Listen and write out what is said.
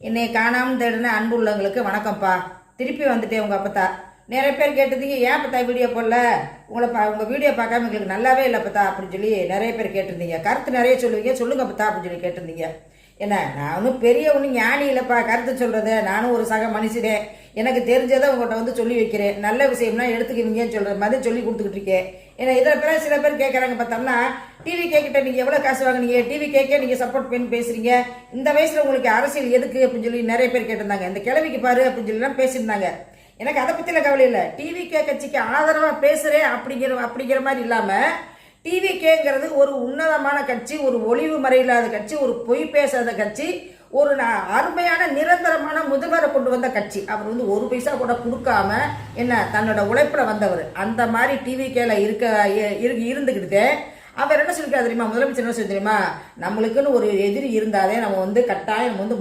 என்னை காணாமல் தேடின அன்பு உள்ளவங்களுக்கு வணக்கம்ப்பா. திருப்பி வந்துட்டேன் உங்கள் அப்பத்தா. நிறைய பேர் கேட்டதுக்கு ஏன் பத்தா வீடியோ போடல, உங்கள் வீடியோ பார்க்காம எங்களுக்கு நல்லாவே இல்லை பத்தா அப்படின்னு சொல்லி நிறைய பேர் கேட்டிருந்தீங்க. கருத்து நிறைய சொல்லுவீங்க, சொல்லுங்க பத்தா அப்படின்னு சொல்லி கேட்டிருந்தீங்க. என்ன நான் ஒன்றும் பெரிய ஒன்றும் ஞானி இல்லைப்பா, கருத்து சொல்கிறத நானும் ஒரு சக மனுஷனே, எனக்கு தெரிஞ்சதை உங்கள்கிட்ட வந்து சொல்லி வைக்கிறேன். நல்ல விஷயம்னா எடுத்துக்குவீங்கன்னு சொல்கிற மாதிரி சொல்லி கொடுத்துக்கிட்டு இருக்கேன். ஏன்னா இதில் பேர் சில பேர் கேட்குறாங்க பார்த்தோம்னா, டிவி கேட்கிட்ட நீங்கள் எவ்வளோ காசு வாங்கினீங்க, டிவி கேட்க நீங்கள் சப்போர்ட் பண்ணி பேசுகிறீங்க, இந்த வயசில் உங்களுக்கு அரசியல் எதுக்கு அப்படின்னு சொல்லி நிறைய பேர் கேட்டிருந்தாங்க. இந்த கிழவிக்கு பாரு அப்படின்னு சொல்லிலாம் பேசியிருந்தாங்க. எனக்கு அதை பற்றிலாம் கவலை இல்லை. டிவிகே கட்சிக்கு ஆதரவாக பேசுகிறேன் அப்படிங்கிற மாதிரி இல்லாமல், டிவிகேங்கிறது ஒரு உன்னதமான கட்சி, ஒரு ஒளிவு மறையில்லாத கட்சி, ஒரு பொய் பேசாத கட்சி, ஒரு அருமையான நிரந்தரமான முதல்வரை கொண்டு வந்த கட்சி. அவர் வந்து ஒரு பைசா கூட கொடுக்காம என்ன தன்னோட உழைப்பில் வந்தவர். அந்த மாதிரி டிவிகேல இருந்துக்கிட்டு அவர் என்ன சொல்லிருக்காரு தெரியுமா, முதலமைச்சர் என்ன சொல்லி தெரியுமா, நம்மளுக்குன்னு ஒரு எதிரி இருந்தாலே நம்ம வந்து கட்டாயம் வந்து